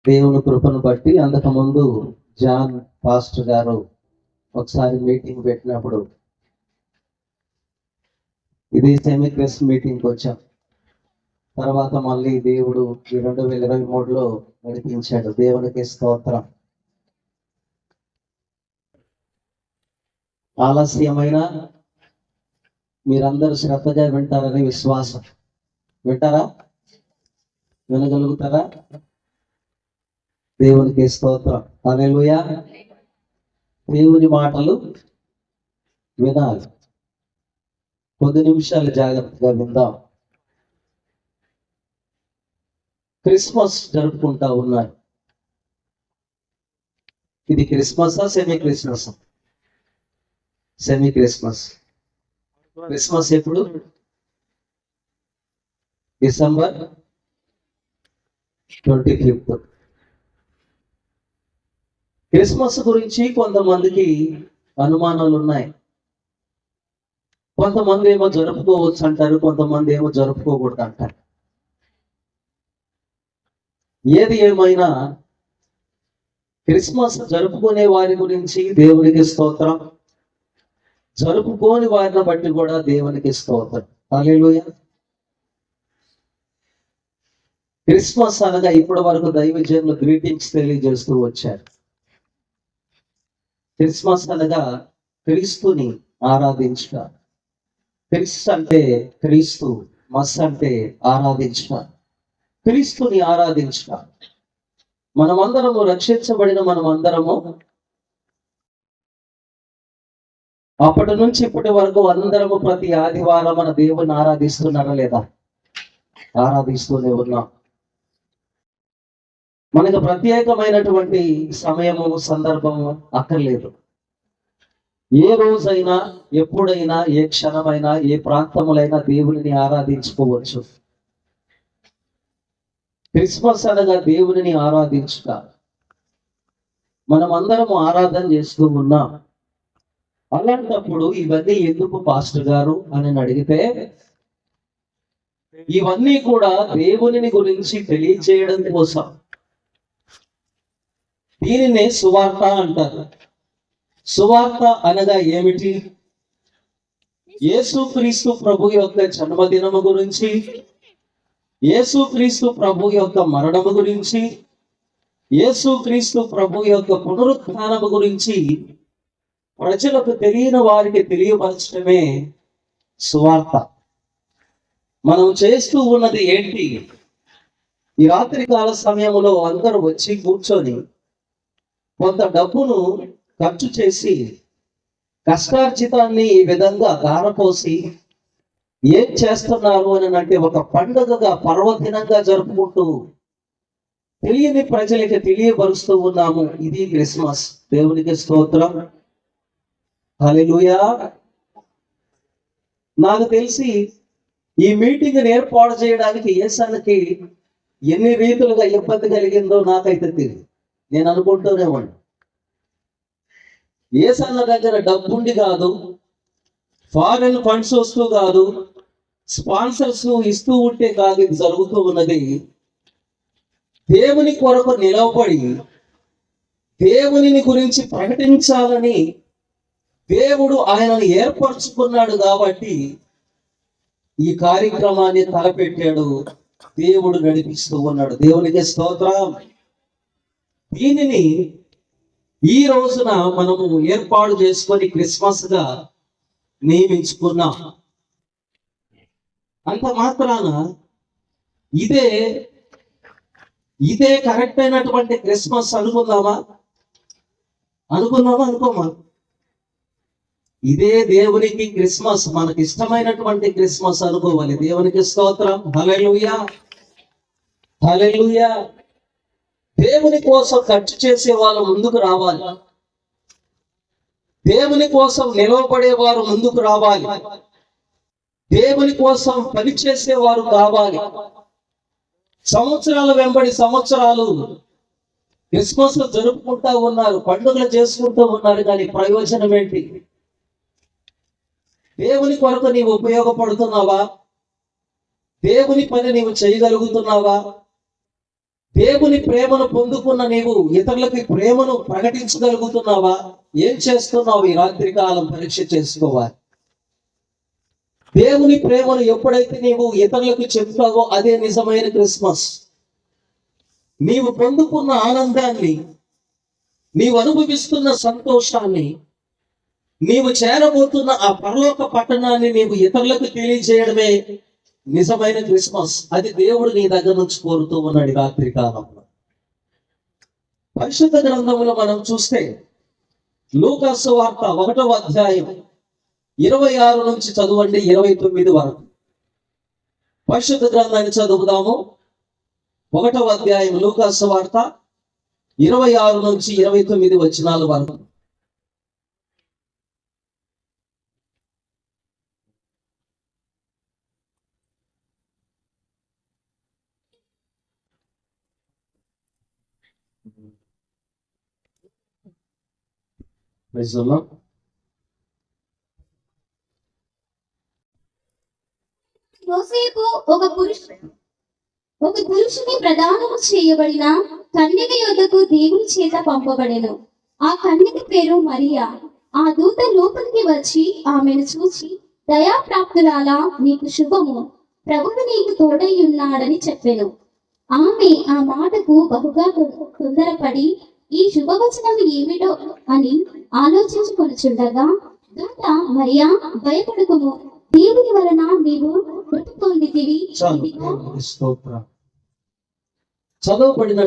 దేవుని కృపను బట్టి అంతకుముందు జాన్ పాస్టర్ గారు ఒకసారి మీటింగ్ పెట్టినప్పుడు ఇది సెమీ క్రిస్ మీటింగ్కి వచ్చాం. తర్వాత మళ్ళీ దేవుడు ఈ 2023లో నడిపించాడు. దేవునికి స్తోత్రం. ఆలస్యమైన మీరందరూ శ్రద్ధగా వింటారని విశ్వాసం. వింటారా? వినగలుగుతారా? దేవునికి స్తోత్రం. హల్లెలూయా. దేవుని మాటలు వినాలి. కొద్ది నిమిషాలు జాగ్రత్తగా విందాం. క్రిస్మస్ జరుపుకుంటా ఉన్నారు. ఇది క్రిస్మసా semi Christmas? Semi Christmas. Christmas ఎప్పుడు? డిసెంబర్ 25. క్రిస్మస్ గురించి కొంతమందికి అనుమానాలు ఉన్నాయి. కొంతమంది ఏమో జరుపుకోవచ్చు అంటారు, కొంతమంది ఏమో జరుపుకోకూడదు అంటారు. ఏది ఏమైనా క్రిస్మస్ జరుపుకునే వారి గురించి దేవునికి స్తోత్రం, జరుపుకోని వారిని బట్టి కూడా దేవునికి స్తోత్రం. హల్లెలూయా. క్రిస్మస్ అనగా ఇప్పటి వరకు దైవజనులు గ్రీటింగ్స్ తెలియజేస్తూ వచ్చారు. క్రిస్మస్ అనగా క్రీస్తుని ఆరాధించుట. క్రిస్ అంటే క్రీస్తు, మస్ అంటే ఆరాధించుట, క్రీస్తుని ఆరాధించుట. మనమందరము రక్షించబడిన మనమందరము అప్పటి నుంచి ఇప్పటి వరకు అందరము ప్రతి ఆదివారం మన దేవుని ఆరాధిస్తున్నారా లేదా? ఆరాధిస్తూనే ఉన్నాం. మనకు ప్రత్యేకమైనటువంటి సమయము సందర్భము అక్కర్లేదు. ఏ రోజైనా, ఎప్పుడైనా, ఏ క్షణమైనా, ఏ ప్రాంతములైనా దేవునిని ఆరాధించుకోవచ్చు. క్రిస్మస్ అనగా దేవునిని ఆరాధించుట. మనం అందరం ఆరాధన చేస్తూ ఉన్నాం. అలాంటప్పుడు ఇవన్నీ ఎందుకు పాస్టర్ గారు అని అడిగితే, ఇవన్నీ కూడా దేవునిని గురించి తెలియజేయడం కోసం. దీనినే సువార్త అంటారు. సువార్త అనగా ఏమిటి? యేసుక్రీస్తు ప్రభు యొక్క జన్మదినము గురించి, యేసుక్రీస్తు ప్రభు యొక్క మరణము గురించి, యేసుక్రీస్తు ప్రభు యొక్క పునరుత్థానము గురించి ప్రజలకు తెలియని వారికి తెలియపరచడమే సువార్త. మనం చేస్తూ ఉన్నది ఏంటి? ఈ రాత్రికాల సమయంలో అందరూ వచ్చి కూర్చొని కొంత డబ్బును ఖర్చు చేసి కష్టార్జితాన్ని ఈ విధంగా దారపోసి ఏం చేస్తున్నారు అని అంటే ఒక పండుగగా, పర్వదినంగా జరుపుకుంటూ తెలియని ప్రజలకి తెలియపరుస్తూ ఉన్నాము. ఇది క్రిస్మస్. దేవునికి స్తోత్రం. హల్లెలూయా. నాకు తెలిసి ఈ మీటింగ్ ఏర్పాటు చేయడానికి యేసన్నకి ఎన్ని రీతులుగా ఇబ్బంది కలిగిందో నాకైతే తెలియదు. నేను అనుకుంటూనే ఉన్నాను, యేసన్న దగ్గర డబ్బుండి కాదు, ఫారెన్ ఫండ్స్ వస్తూ కాదు, స్పాన్సర్స్ ఇస్తూ ఉంటే కాదు ఇది జరుగుతూ ఉన్నది. దేవుని కొరకు నిలవబడి దేవునిని గురించి ప్రకటించాలని దేవుడు ఆయనను ఏర్పరచుకున్నాడు. కాబట్టి ఈ కార్యక్రమాన్ని తలపెట్టాడు, దేవుడు నడిపిస్తూ ఉన్నాడు. దేవునికి స్తోత్రం. దీనిని ఈ రోజున మనము ఏర్పాటు చేసుకొని క్రిస్మస్ గా నియమించుకున్నాం. అంత మాత్రాన ఇదే కరెక్ట్ అయినటువంటి క్రిస్మస్ అనుకుందామా? అనుకోమా? ఇదే దేవునికి క్రిస్మస్, మనకి ఇష్టమైనటువంటి క్రిస్మస్ అనుకోవాలి. దేవునికి స్తోత్రం. హల్లెలూయా. హల్లెలూయా. దేవుని కోసం ఖర్చు చేసే వాళ్ళు ముందుకు రావాలి. దేవుని కోసం నిలవబడేవారు ముందుకు రావాలి. దేవుని కోసం పనిచేసేవారు కావాలి. సంవత్సరాల వెంబడి సంవత్సరాలు క్రిస్మస్ జరుపుకుంటా ఉన్నారు, పండుగలు చేసుకుంటూ ఉన్నారు. కానీ ప్రయోజనం ఏంటి? దేవుని కొరకు నీవు ఉపయోగపడుతున్నావా? దేవుని పని నీవు చేయగలుగుతున్నావా? దేవుని ప్రేమను పొందుకున్న నీవు ఇతరులకి ప్రేమను ప్రకటించగలుగుతున్నావా? ఏం చేస్తున్నావు? ఈ రాత్రి కాలం పరీక్ష చేసుకోవాలి. దేవుని ప్రేమను ఎప్పుడైతే నీవు ఇతరులకు చెప్తావో అదే నిజమైన క్రిస్మస్. నీవు పొందుకున్న ఆనందాన్ని, నీవు అనుభవిస్తున్న సంతోషాన్ని, నీవు చేరబోతున్న ఆ పరలోక పట్టణాన్ని నీవు ఇతరులకు తెలియజేయడమే నిజమైన క్రిస్మస్. అది దేవుడు నీ దగ్గర నుంచి కోరుతూ ఉన్నాడు రాత్రి కాలంలో. పరిశుద్ధ గ్రంథంలో మనం చూస్తే లూకా సువార్త 1వ అధ్యాయం 26 నుంచి చదవండి 29 వరకు. పరిశుద్ధ గ్రంథాన్ని చదువుదాము. 1వ అధ్యాయం లూకా సువార్త 26 నుంచి 29 వచనాల వరకు. యోసేపు ఒక పురుషుని ప్రదానము చేయబడిన కన్యక యొద్దకు దేవుని చేత పంపబడెను. ఆ కన్యక పేరు మరియా. ఆ దూత లోపలికి వచ్చి ఆమెను చూచి, దయాప్రాప్తురాలా, నీకు శుభము, ప్రభువు నీకు తోడై ఉన్నాడని చెప్పెను. ఆమె ఆ మాటకు బహుగా తొందరపడి ఈ శుభవచనం ఏమిటో అని ఆలోచించుకొనుచుండగా, దూత, మరియా, భయపడకుము, దేవుని వలన నీవు కృప పొందితివి. చదవబడిన